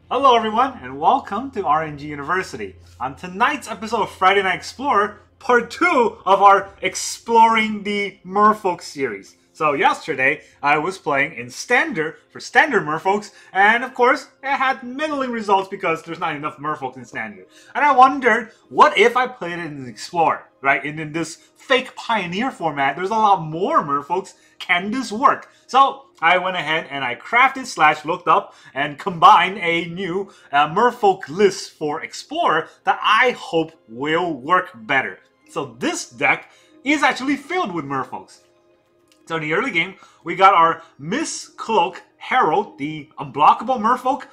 Hello everyone, and welcome to RNG University. On tonight's episode of Friday Night Explorer, part 2 of our Exploring the Merfolk series. So yesterday, I was playing in Standard for Standard Merfolks, and of course, it had middling results because there's not enough Merfolks in Standard. And I wondered, what if I played it in Explorer, right? And in this fake Pioneer format, there's a lot more Merfolks. Can this work? So I went ahead and I crafted / looked up and combined a new Merfolk list for Explorer that I hope will work better. So this deck is actually filled with Merfolks. So in the early game, we got our Mist-Cloaked Herald, the unblockable Merfolk,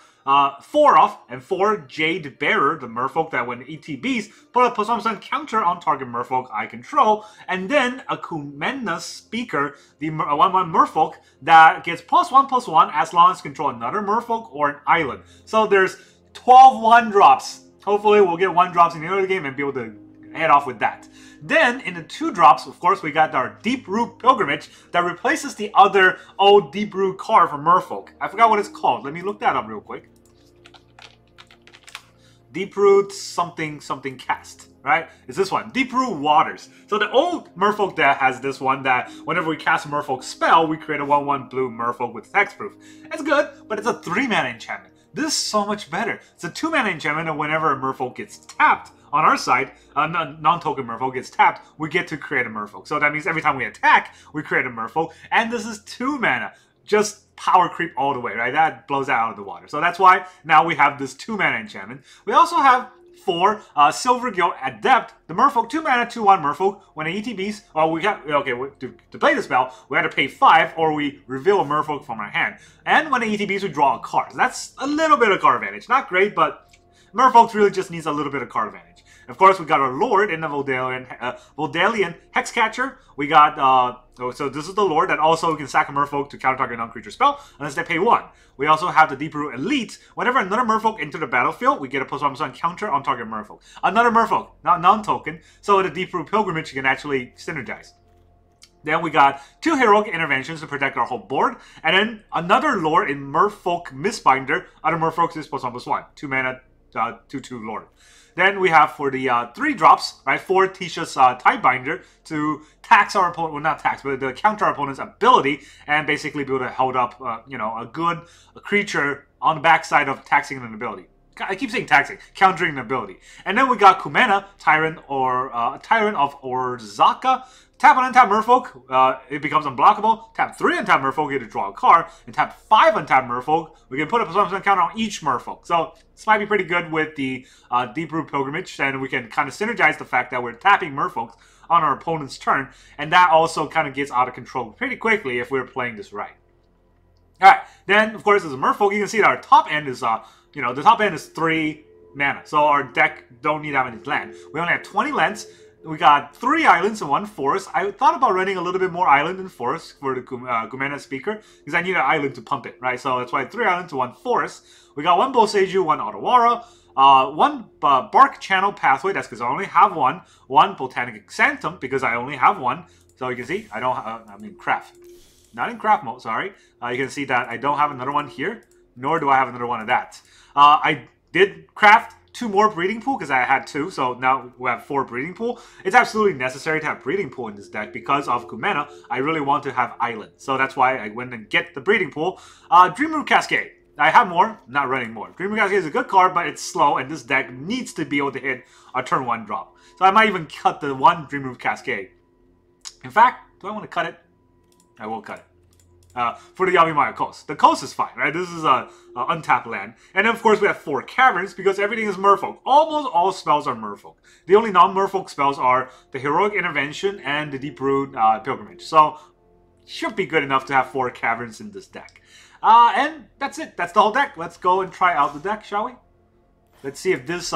4 off, and 4 Jade Bearer, the Merfolk that when ETBs put a +1% counter on target Merfolk I control, and then a Kumena Speaker, the 1/1 Merfolk that gets +1/+1 as long as control another Merfolk or an island. So there's 12 1-drops. Hopefully we'll get 1-drops in the early game and be able to head off with that. Then, in the 2-drops, of course, we got our Deeproot Pilgrimage that replaces the other old Deeproot card from Merfolk. I forgot what it's called. Let me look that up real quick. Deeproot something cast, right? It's this one, Deeproot Waters. So the old Merfolk deck has this one that whenever we cast a Merfolk spell, we create a 1/1 blue Merfolk with hexproof. It's good, but it's a 3-mana enchantment. This is so much better. It's a 2-mana enchantment, and whenever a Merfolk gets tapped on our side, non-token Merfolk gets tapped, we get to create a Merfolk. So that means every time we attack, we create a Merfolk, and this is 2 mana. Just power creep all the way, right? That blows that out of the water. So that's why now we have this 2-mana enchantment. We also have 4 Silvergill Adept, the Merfolk, 2-mana, 2/1 Merfolk. When it ETBs, to play the spell, we have to pay 5 or we reveal a Merfolk from our hand. And when it ETBs, we draw a card. So that's a little bit of card advantage. Not great, but Merfolk really just needs a little bit of card advantage. Of course, we got our Lord in the Vodalian Hexcatcher. We got, so this is the Lord that also can sack a Merfolk to counter target non-creature spell, unless they pay 1. We also have the Deeproot Elite. Whenever another Merfolk enter the battlefield, we get a +1% counter on target Merfolk. Another Merfolk, not non-token, so the Deeproot Pilgrimage can actually synergize. Then we got 2 heroic interventions to protect our whole board, and then another Lord in Merfolk Mistbinder. Other Merfolks is +1/+1, 2-mana, 2/2 Lord. Then we have for the 3-drops, right, 4 Tisha's Tidebinder to tax our opponent, well not tax, but to counter our opponent's ability and basically be able to hold up, a good creature on the backside of taxing an ability. I keep saying taxing, countering an ability. And then we got Kumena, Tyrant of Orazca. Tap on untap Merfolk, it becomes unblockable. Tap 3 untap Merfolk, you get to draw a card. And tap 5 untap Merfolk, we can put a +1% counter on each Merfolk. So this might be pretty good with the Deeproot Pilgrimage, and we can kind of synergize the fact that we're tapping Merfolks on our opponent's turn, and that also kind of gets out of control pretty quickly if we're playing this right. Alright, then of course as a Merfolk, you can see that our top end is, the top end is 3 mana. So our deck don't need that many land. We only have 20 lands. We got 3 islands and 1 forest. I thought about running a little bit more island than forest for the Kumena Speaker, because I need an island to pump it, right? So that's why 3 islands to 1 forest. We got 1 Boseiju, 1 Otawara, 1 Barkchannel Pathway, that's because I only have 1. 1 Botanical Sanctum, because I only have 1. So you can see, I don't have, craft. Not in craft mode, sorry. You can see that I don't have another one here, nor do I have another one of that. I did craft 2 more breeding pool because I had 2, so now we have 4 breeding pool. It's absolutely necessary to have breeding pool in this deck because of Kumena. I really want to have island, so that's why I went and get the breeding pool. Deeproot Cascade. I have more, not running more. Deeproot Cascade is a good card, but it's slow, and this deck needs to be able to hit a turn 1 drop. So I might even cut the 1 Deeproot Cascade. In fact, do I want to cut it? I will cut it. For the Yamimaya Coast. The coast is fine, right? This is a untapped land. And then, of course, we have 4 caverns because everything is Merfolk. Almost all spells are Merfolk. The only non-Merfolk spells are the Heroic Intervention and the Deeproot Pilgrimage. So, should be good enough to have 4 caverns in this deck. And that's it. That's the whole deck. Let's go and try out the deck, shall we? Let's see if this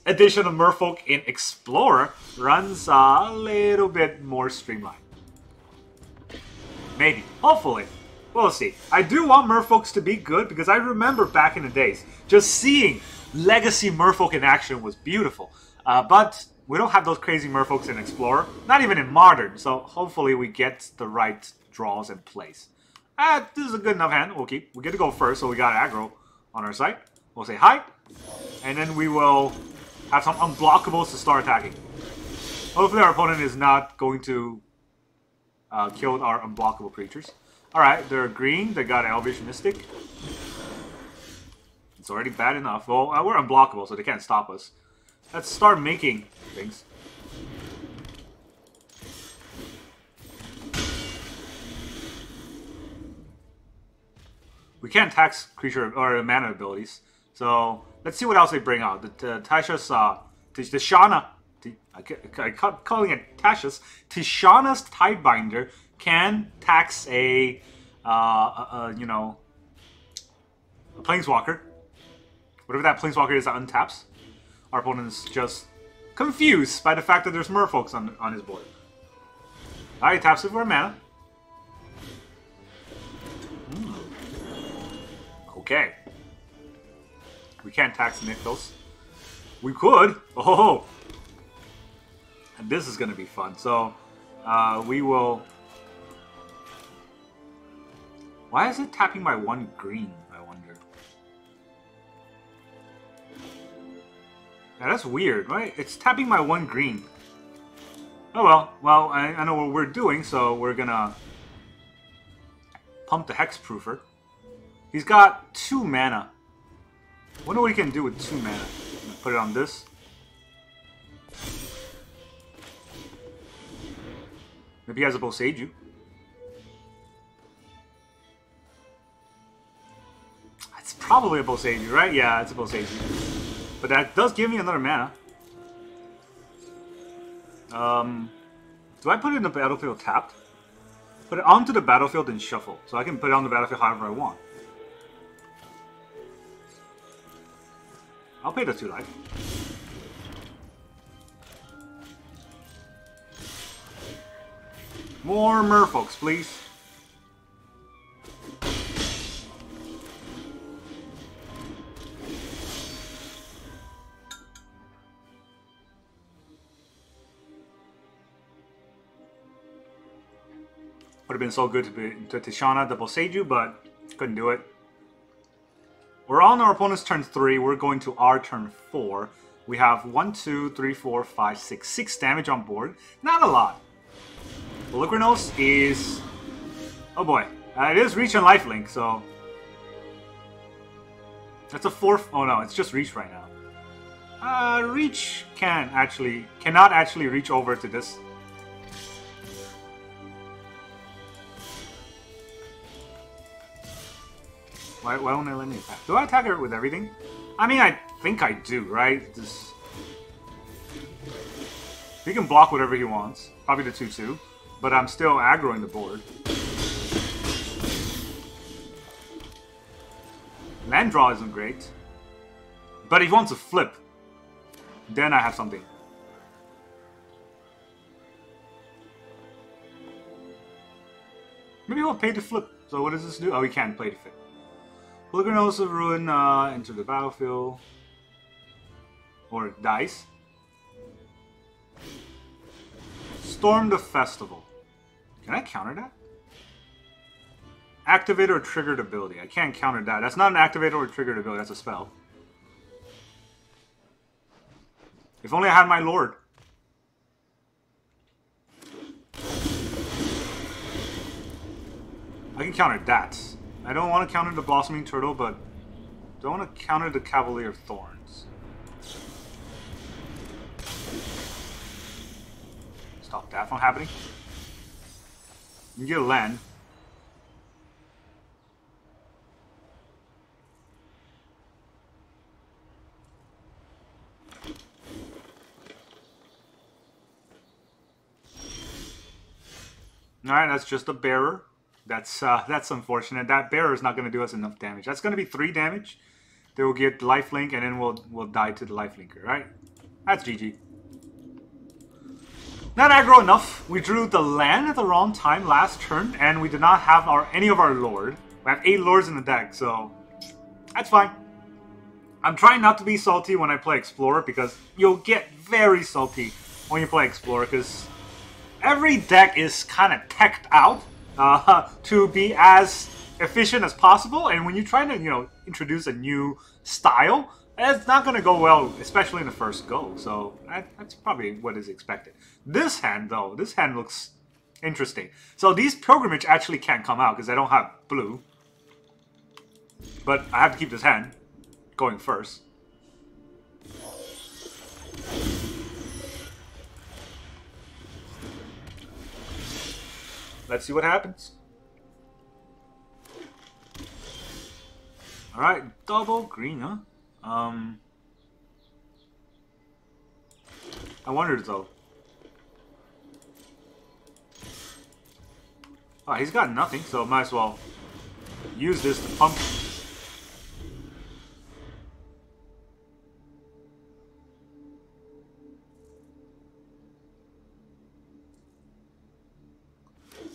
edition of Merfolk in Explorer runs a little bit more streamlined. Maybe. Hopefully. We'll see. I do want Merfolks to be good because I remember back in the days, just seeing Legacy Merfolk in action was beautiful. But we don't have those crazy Merfolks in Explorer. Not even in Modern. So hopefully we get the right draws in place. This is a good enough hand. We get to go first, so we got aggro on our side. We'll say hi. And then we will have some unblockables to start attacking. Hopefully our opponent is not going to kill our unblockable creatures. Alright, they're green. They got Elvish Mystic. It's already bad enough. Well, we're unblockable, so they can't stop us. Let's start making things. We can't tax creature or mana abilities. So let's see what else they bring out. The Tishana. I kept calling it Tasha's. Tishana's Tidebinder can tax a Planeswalker. Whatever that Planeswalker is that untaps. Our opponent is just confused by the fact that there's Merfolks on his board. Alright, taps it for a mana. Okay. We can't tax Nykthos. We could. Oh! And this is going to be fun. So, we will... Why is it tapping my 1 green, I wonder? Yeah, that's weird, right? It's tapping my 1 green. Oh well. Well, I know what we're doing, so we're gonna pump the Hexproofer. He's got 2 mana. Wonder what he can do with 2 mana. Put it on this. Maybe he has a Boseiju. It's probably a Boseiju, right? Yeah, it's a Boseiju. But that does give me another mana. Do I put it in the battlefield tapped? Put it onto the battlefield and shuffle. So I can put it on the battlefield however I want. I'll pay the 2 life. More Merfolks, please. Would have been so good to Tishana the Boseiju, but couldn't do it. We're on our opponent's turn 3. We're going to our turn 4. We have 1, 2, 3, 4, 5, 6. 6 damage on board. Not a lot. Polychronos is... Oh boy. It is Reach and Lifelink, so... That's a 4... Oh no, it's just Reach right now. Reach cannot actually reach over to this. Why won't it let me attack? Do I attack her with everything? I mean, I think I do, right? He can block whatever he wants. Probably the 2/2. But I'm still aggroing the board. Land draw isn't great. But if he wants to flip, then I have something. Maybe he'll pay to flip. So what does this do? Oh, he can't play to flip. Polychronos of Ruin, enter the battlefield. Or dice. Storm the Festival. Can I counter that? Activate or triggered ability. I can't counter that. That's not an activated or triggered ability, that's a spell. If only I had my Lord. I can counter that. I don't want to counter the Blossoming Turtle, but don't want to counter the Cavalier of Thorns. Stop that from happening. You get a land. Alright, that's just a Bearer. That's unfortunate. That Bearer is not going to do us enough damage. That's going to be 3 damage. They will get lifelink, and then we'll die to the lifelinker, right? That's GG. Not aggro enough. We drew the land at the wrong time last turn, and we did not have any of our Lord. We have 8 Lords in the deck, so that's fine. I'm trying not to be salty when I play Explorer, because you'll get very salty when you play Explorer, because every deck is kind of teched out to be as efficient as possible. And when you try to, you know, introduce a new style, it's not going to go well, especially in the first go. So that's probably what is expected. This hand, though, this hand looks interesting. So these Pilgrimage actually can't come out because I don't have blue. But I have to keep this hand going first. Let's see what happens. Alright, double green, huh? I wondered though. Oh, he's got nothing, so might as well use this to pump.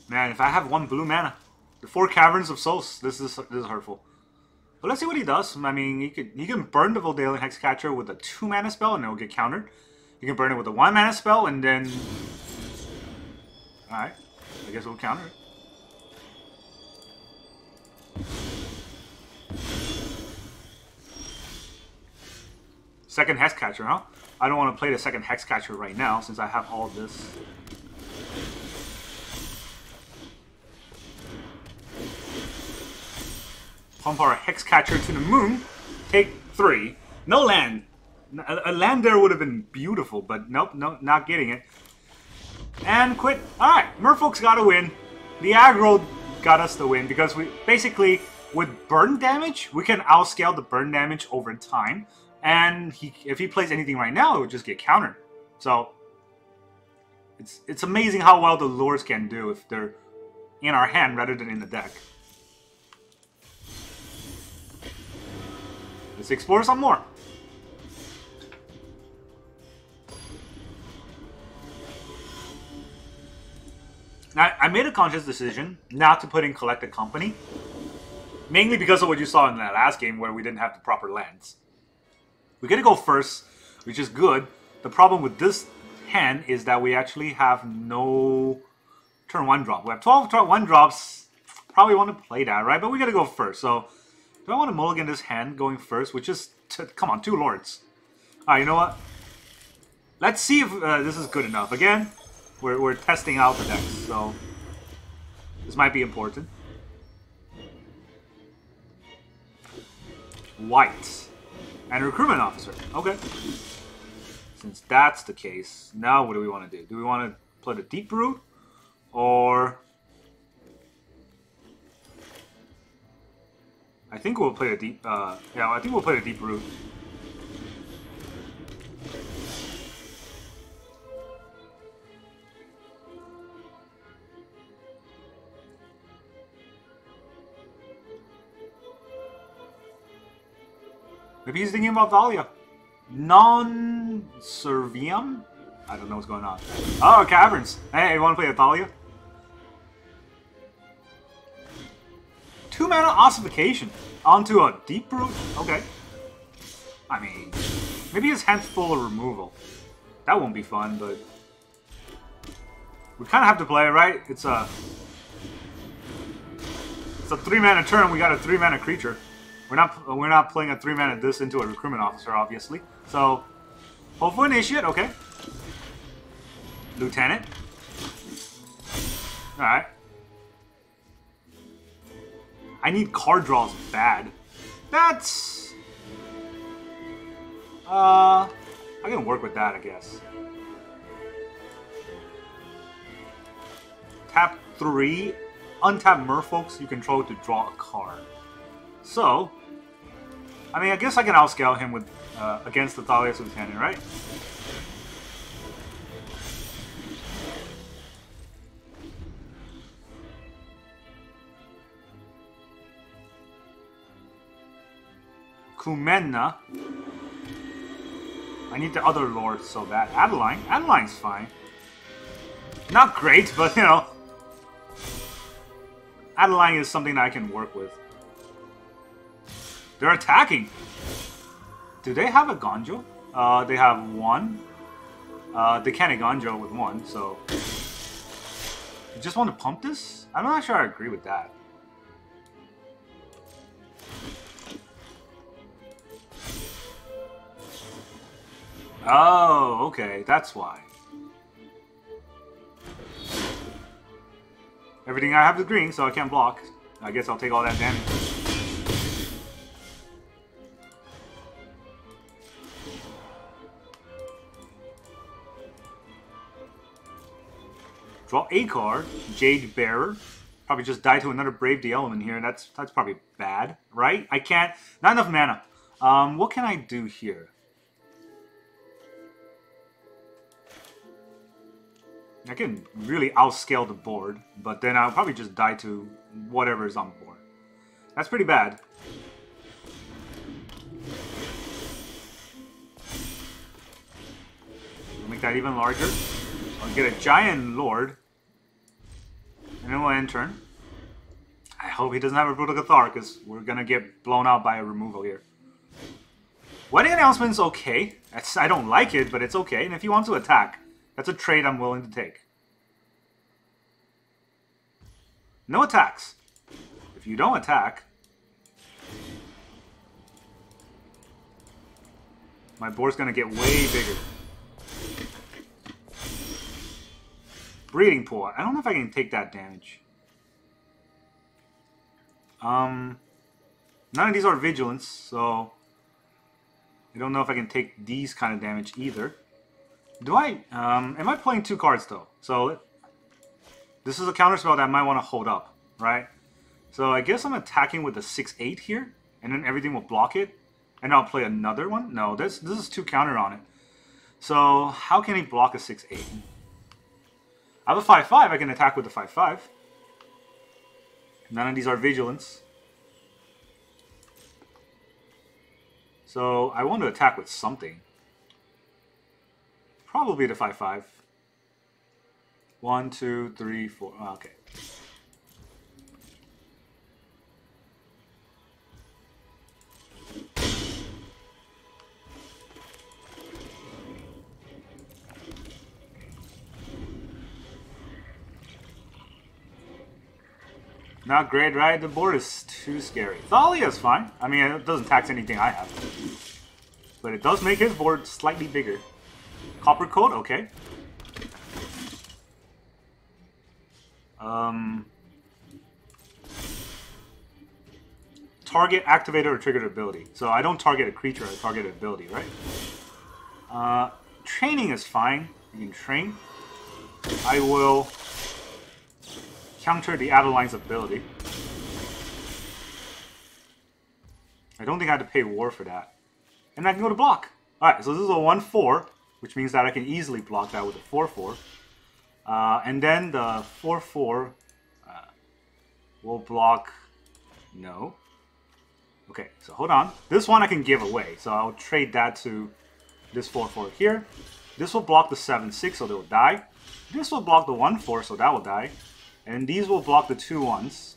Man, if I have one blue mana, the 4 Caverns of Souls, this is hurtful. But let's see what he does. I mean, he can burn the Vodalian Hexcatcher with a 2 mana spell and it will get countered. You can burn it with a 1 mana spell and then... Alright, I guess we'll counter it. Second Hexcatcher, huh? I don't want to play the second Hexcatcher right now since I have all of this. Pump our Hexcatcher to the moon. Take 3. No land. A land there would have been beautiful, but nope, not getting it. And quit. Alright, Merfolk's got to win. The aggro got us the win because we basically, with burn damage, we can outscale the burn damage over time. And if he plays anything right now, it would just get countered. So, it's amazing how well the lures can do if they're in our hand rather than in the deck. Let's explore some more. Now, I made a conscious decision not to put in Collected Company. Mainly because of what you saw in that last game where we didn't have the proper lands. We're going to go first, which is good. The problem with this hand is that we actually have no turn 1 drop. We have 12 turn 1 drops. Probably want to play that, right? But we got to go first. So, do I want to mulligan this hand going first? Which is, come on, 2 lords. Alright, you know what? Let's see if this is good enough. Again, we're testing out the decks, so this might be important. White. And recruitment officer. Okay. Since that's the case, now what do we want to do? Do we want to play the Deeproot? Or... I think we'll play the I think we'll play the Deeproot. Maybe he's thinking about Dahlia. Non-Servium? I don't know what's going on. Oh, Caverns. Hey, you want to play a Dahlia? 2 mana ossification onto a Deeproot? Okay. I mean, maybe his hand's full of removal. That won't be fun, but... we kind of have to play it, right? It's a 3 mana turn, we got a 3 mana creature. We're not playing a 3 mana this into a recruitment officer, obviously. So, hopeful initiate, okay. Lieutenant. Alright. I need card draws bad. That's... I can work with that, I guess. Tap 3, untap Merfolks you control to draw a card. So, I mean, I guess I can outscale him with against the Thalia's Lieutenant, right? Kumena. I need the other lord so bad. Adeline? Adeline's fine. Not great, but you know. Adeline is something that I can work with. They're attacking! Do they have a Gonjo? They have 1. They can't Gonjo with 1, so... You just want to pump this? I'm not sure I agree with that. Oh, okay, that's why. Everything I have is green, so I can't block. I guess I'll take all that damage. Draw a card, Jade Bearer. Probably just die to another Brave the Element here. That's probably bad, right? I can't. Not enough mana. What can I do here? I can really outscale the board, but then I'll probably just die to whatever is on the board. That's pretty bad. I'll make that even larger. I'll get a Giant Lord. And then we'll end turn. I hope he doesn't have a Brutal Cathar, because we're going to get blown out by a removal here. Wedding Announcement's okay. I don't like it, but it's okay. And if he wants to attack, that's a trade I'm willing to take. No attacks. If you don't attack, my board's going to get way bigger. Breeding Pool. I don't know if I can take that damage. None of these are Vigilance, so I don't know if I can take these kind of damage either. Do I? Am I playing 2 cards though? So this is a counterspell that I might want to hold up, right? So I guess I'm attacking with the 6/8 here, and then everything will block it, and I'll play another one. No, this is 2 counter on it. So how can he block a 6/8? I have a 5/5. I can attack with the 5/5. None of these are Vigilance. So I want to attack with something. Probably the 5/5. 1, 2, 3, 4. Oh, okay. Not great, right? The board is too scary. Thalia's fine. I mean, it doesn't tax anything I have. But it does make his board slightly bigger. Copper Coat, okay. Target, activated, or triggered ability. So I don't target a creature, I target an ability, right? Training is fine. You can train. I will counter the Adeline's ability. I don't think I had to pay war for that. And I can go to block. Alright, so this is a 1/4, which means that I can easily block that with a 4/4. And then the 4/4 will block... No. Okay, so hold on. This one I can give away, so I'll trade that to this 4/4 here. This will block the 7/6, so they'll die. This will block the 1/4, so that will die. And these will block the 2/1s.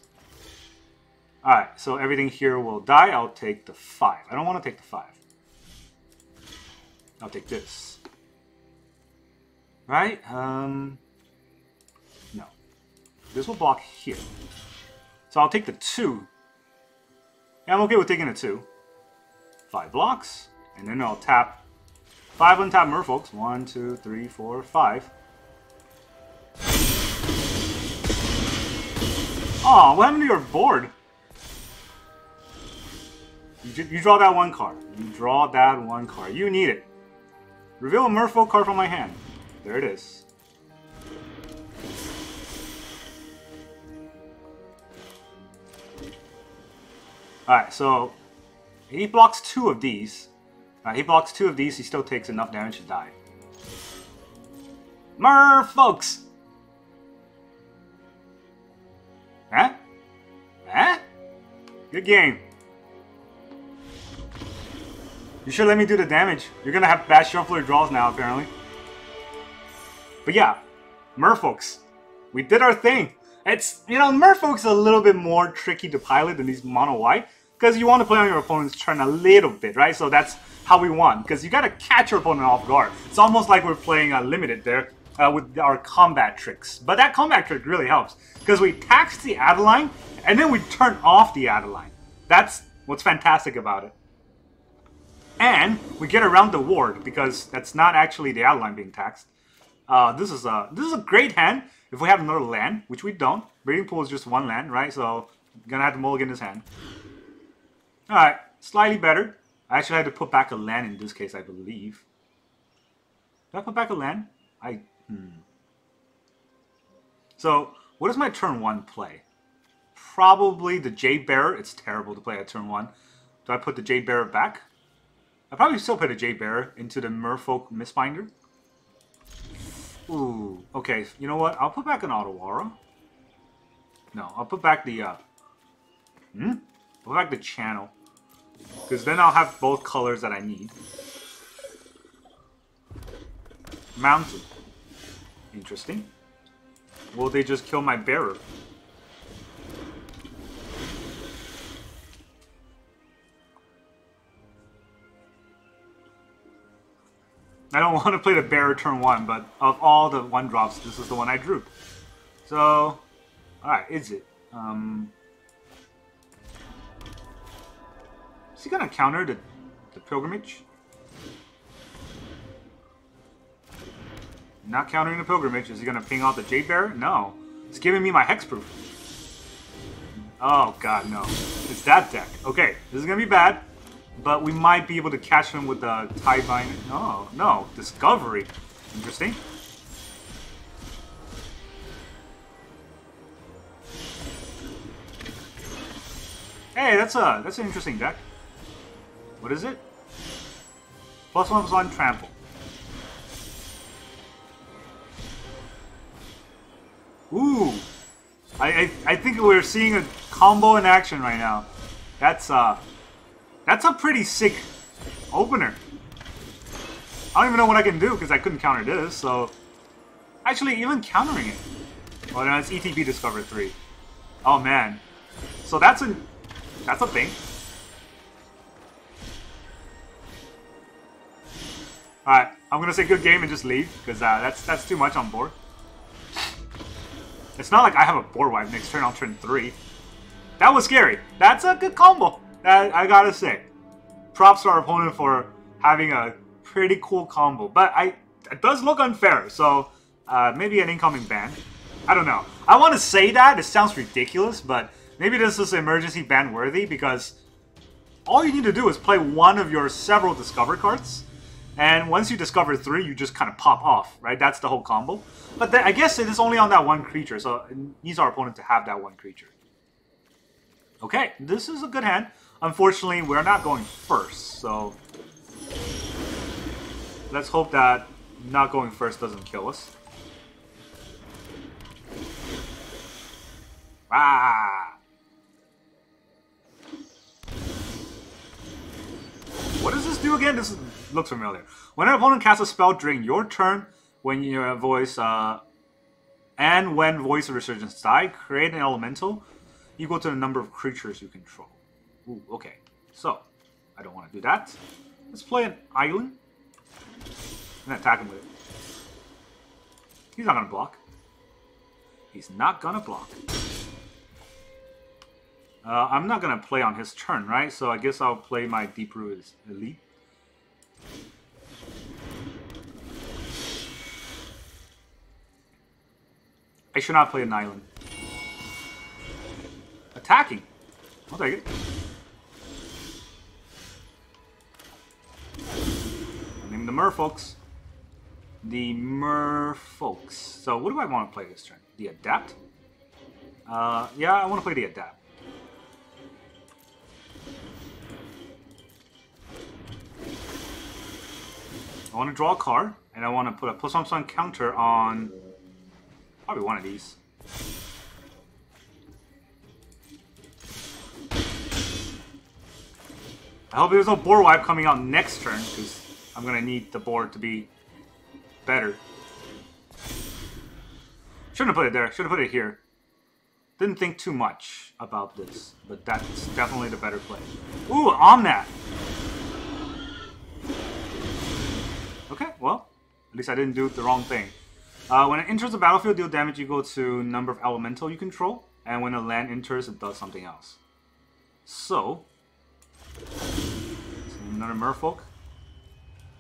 Alright, so everything here will die. I'll take the 5. I don't want to take the 5. I'll take this. Right? No. This will block here. So I'll take the 2. Yeah, I'm okay with taking a 2. 5 blocks. And then I'll tap 5 untapped Merfolks. 1, 2, 3, 4, 5. Aw, what happened to your board? You draw that 1 card. You draw that 1 card. You need it. Reveal a Merfolk card from my hand. There it is. Alright, so he blocks 2 of these. He blocks 2 of these, he still takes enough damage to die. Merfolks! Huh? Huh? Good game. You should let me do the damage. You're gonna have bad shuffler draws now, apparently. But yeah, Merfolks. We did our thing. It's, you know, Merfolk's a little bit more tricky to pilot than these mono white, because you want to play on your opponent's turn a little bit, right? So that's how we won, because you gotta catch your opponent off guard. It's almost like we're playing limited there with our combat tricks. But that combat trick really helps, because we tax the Adeline, and then we turn off the Adeline. That's what's fantastic about it. And we get around the ward because that's not actually the outline being taxed. This is a great hand if we have another land, which we don't. Breeding Pool is just one land, right? So I'm gonna have to mulligan this hand. Alright, slightly better. I actually had to put back a land in this case, I believe. Did I put back a land? So, what does my turn 1 play? Probably the Jade Bearer. It's terrible to play at turn 1. Do I put the Jade Bearer back? I probably still put a Jade Bearer into the Merfolk Mistbinder. Ooh, okay. You know what? I'll put back an Ottawa. No, I'll put back the I'll put back the channel. Because then I'll have both colors that I need. Mountain. Interesting. Will they just kill my bearer? I don't want to play the bearer turn 1, but of all the 1-drops, this is the one I drew. So, alright, is it? Is he gonna counter the pilgrimage? Not countering the pilgrimage. Is he gonna ping out the Jade Bearer? No. It's giving me my hexproof. Oh god, no. It's that deck. Okay, this is gonna be bad. But we might be able to catch him with the Tidebinder. Oh, no. Discovery. Interesting. Hey, that's an interesting deck. What is it? +1/+1 trample. Ooh. I think we're seeing a combo in action right now. That's a pretty sick opener. I don't even know what I can do because I couldn't counter this, so... Actually, even countering it. Well, no, it's ETB Discover 3. Oh, man. So that's a thing. Alright, I'm gonna say good game and just leave, because that's too much on board. It's not like I have a board wipe next turn on turn 3. That was scary. That's a good combo. I gotta say. Props to our opponent for having a pretty cool combo. But it does look unfair, so maybe an incoming ban. I don't know. I want to say that. It sounds ridiculous, but maybe this is emergency ban worthy because all you need to do is play one of your several Discover cards. And once you discover 3, you just kind of pop off, right? That's the whole combo. But then, I guess it is only on that one creature, so it needs our opponent to have that one creature. Okay, this is a good hand. Unfortunately, we're not going first, so let's hope that not going first doesn't kill us. Ah! What does this do again? This looks familiar. When an opponent casts a spell during your turn, when your voice and when Voice of Resurgence die, create an elemental equal to the number of creatures you control. Ooh, okay. So, I don't want to do that. Let's play an island and attack him with it. He's not going to block. He's not going to block. I'm not going to play on his turn, right? So I guess I'll play my Deeproot Elite. I should not play an island. Attacking. I'll take it. Name the Merfolks. The Merfolks. So what do I want to play this turn? The Adept? Yeah, I want to play the Adept. I want to draw a card, and I want to put a +1/+1 counter on probably one of these. I hope there's no board wipe coming out next turn, because I'm going to need the board to be better. Shouldn't have put it there. Should have put it here. Didn't think too much about this, but that's definitely the better play. Ooh, Omnat! Okay, well, at least I didn't do the wrong thing. When it enters the battlefield, deal damage equal to number of elemental you control, and when a land enters, it does something else. So, another Merfolk.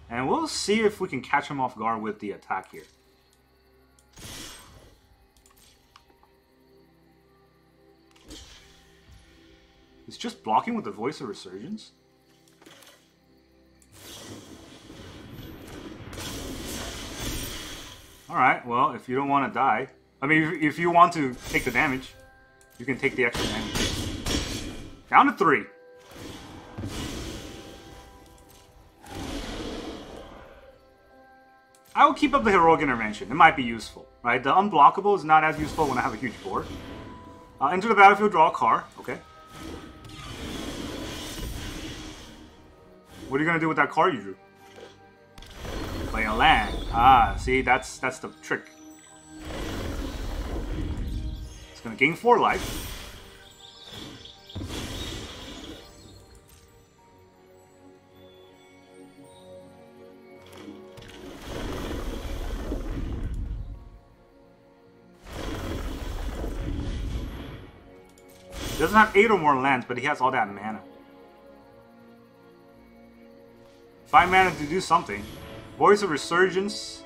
And we'll see if we can catch him off guard with the attack here. It's just blocking with the Voice of Resurgence. Alright, well, if you don't want to die... I mean, if you want to take the damage, you can take the extra damage. Down to 3. I will keep up the Heroic Intervention. It might be useful, right? The Unblockable is not as useful when I have a huge board. Enter the battlefield, draw a card. Okay. What are you going to do with that card you drew? Play a land. Ah, see, that's the trick. It's going to gain 4 life. He doesn't have 8 or more lands, but he has all that mana. 5 mana to do something. Voice of Resurgence.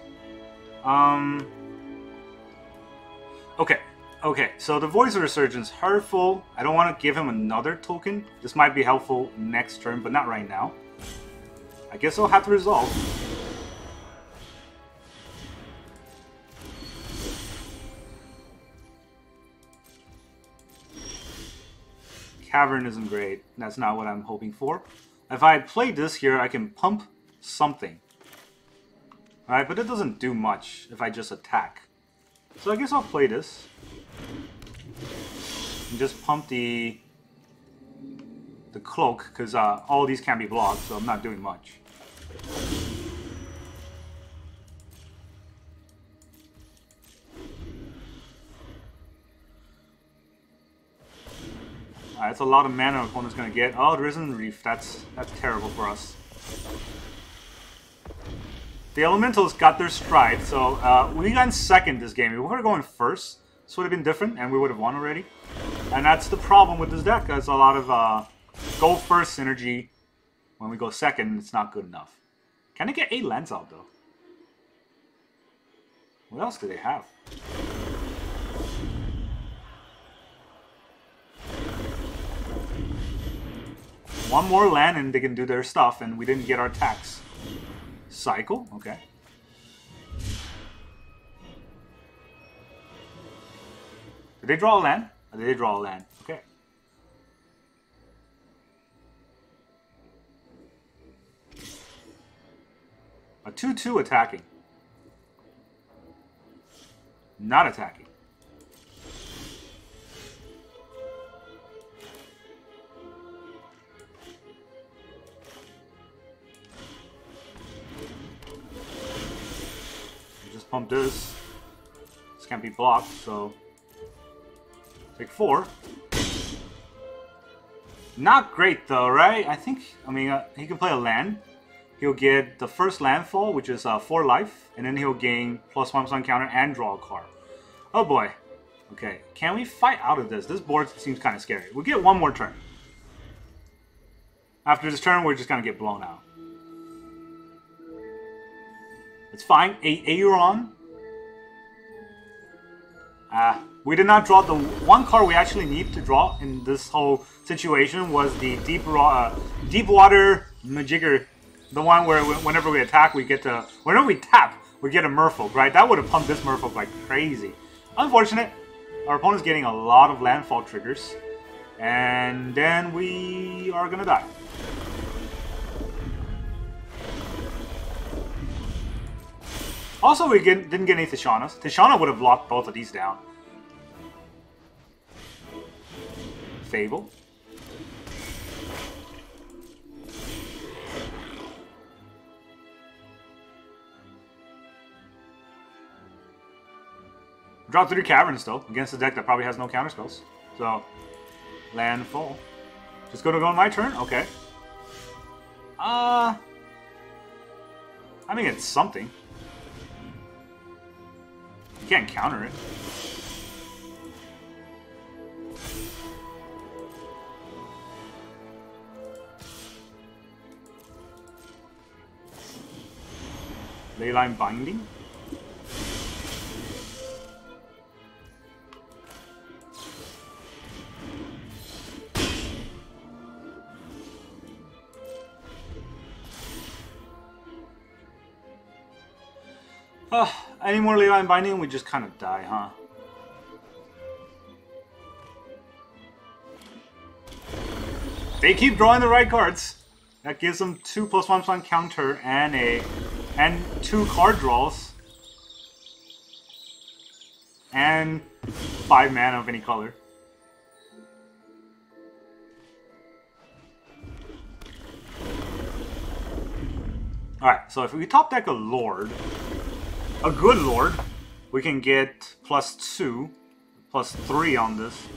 Okay, so the Voice of Resurgence, hurtful. I don't want to give him another token. This might be helpful next turn, but not right now. I guess I'll have to resolve. Cavern isn't great. That's not what I'm hoping for. If I play this here, I can pump something. Alright, but it doesn't do much if I just attack. So I guess I'll play this. And just pump the cloak, because all these can be blocked, so I'm not doing much. That's a lot of mana our opponent's gonna get. Oh, the Risen Reef. That's terrible for us. The Elementals got their stride, so we got in second this game. If we were going first, this would have been different, and we would have won already. And that's the problem with this deck. There's a lot of go first synergy. When we go second, it's not good enough. Can they get 8 lands out, though? What else do they have? One more land and they can do their stuff, and we didn't get our tax. Cycle? Okay. Did they draw a land? Oh, they did draw a land. Okay. A 2-2 attacking. Not attacking. Pump this. This can't be blocked, so take 4. Not great though, right? I mean, he can play a land. He'll get the first landfall, which is 4 life, and then he'll gain +1/+1 counter and draw a card. Oh boy. Okay, can we fight out of this? This board seems kind of scary. We'll get one more turn. After this turn, we're just gonna get blown out. It's fine. Aeron. We did not draw the one card we actually need to draw in this whole situation was the Deep Water Magicger. The one where whenever we attack, we get to... Whenever we tap, we get a Merfolk, right? That would have pumped this Merfolk like crazy. Unfortunate. Our opponent's getting a lot of landfall triggers. And then we are going to die. Also, we didn't get any Tishanas. Tishana would have locked both of these down. Fable. Draw 3 Caverns, though, against a deck that probably has no counterspells. So, landfall. Just gonna go on my turn? Okay. I mean, it's something. You can't counter it. Leyline Binding. Any more Leyline Binding, we just kind of die, huh? They keep drawing the right cards. That gives them 2+1/+1 counter and 2 card draws. And 5 mana of any color. Alright, so if we top deck a Lord, a good Lord, we can get +2, +3 on this.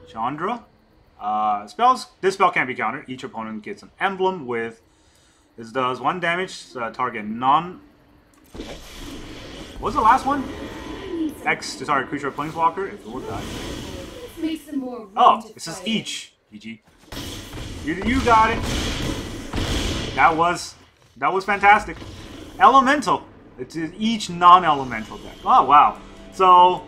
Chandra. Spells. This spell can't be countered. Each opponent gets an emblem with. This does 1 damage. Target non. Okay. What was the last one? X to target creature or planeswalker. If it will die. Oh, it says each. GG. You got it. That was fantastic. Elemental. It's each non-elemental deck. Oh wow. So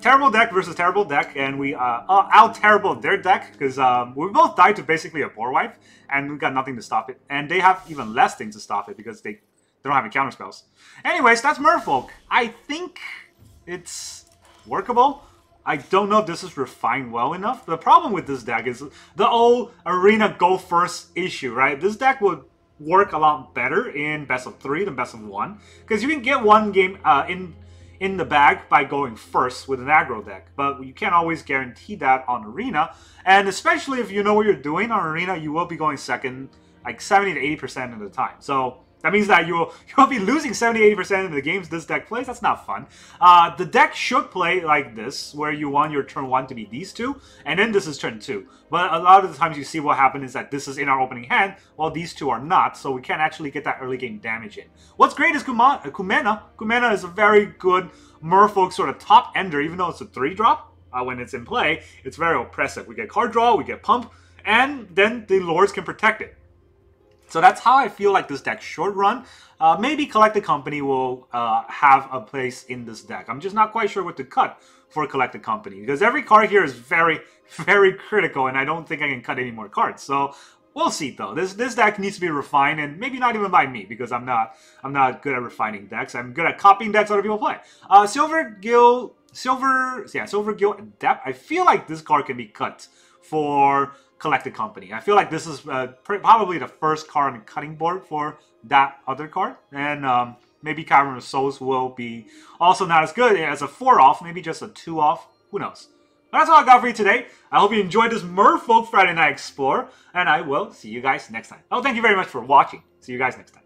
terrible deck versus terrible deck, and we out-terrible their deck, because we both died to basically a board wipe, and we got nothing to stop it. And they have even less things to stop it, because they don't have any counter spells. Anyways, that's Merfolk. I think it's workable. I don't know if this is refined well enough. The problem with this deck is the old arena go first issue, right? This deck would work a lot better in best of 3 than best of 1, because you can get one game in the bag by going first with an aggro deck, but you can't always guarantee that on Arena, and especially if you know what you're doing on Arena, you will be going second like 70 to 80% of the time. So that means that you'll be losing 70-80% of the games this deck plays. That's not fun. The deck should play like this, where you want your turn 1 to be these two, and then this is turn 2. But a lot of the times you see what happens is that this is in our opening hand, while these two are not, so we can't actually get that early game damage in. What's great is Kumena. Kumena is a very good Merfolk sort of top ender, even though it's a 3-drop. When it's in play, it's very oppressive. We get card draw, we get pump, and then the lords can protect it. So that's how I feel like this deck should run. Maybe Collected Company will have a place in this deck. I'm just not quite sure what to cut for Collected Company, because every card here is very, very critical, and I don't think I can cut any more cards. So we'll see though. This deck needs to be refined, and maybe not even by me, because I'm not good at refining decks. I'm good at copying decks other people play. Silvergill Adept. I feel like this card can be cut for Collected Company. I feel like this is probably the first card on the cutting board for that other card, and maybe Cavern of Souls will be also not as good as a 4-off, maybe just a 2-off, who knows. But that's all I got for you today. I hope you enjoyed this Merfolk Friday Night Explore, and I will see you guys next time. Oh, thank you very much for watching. See you guys next time.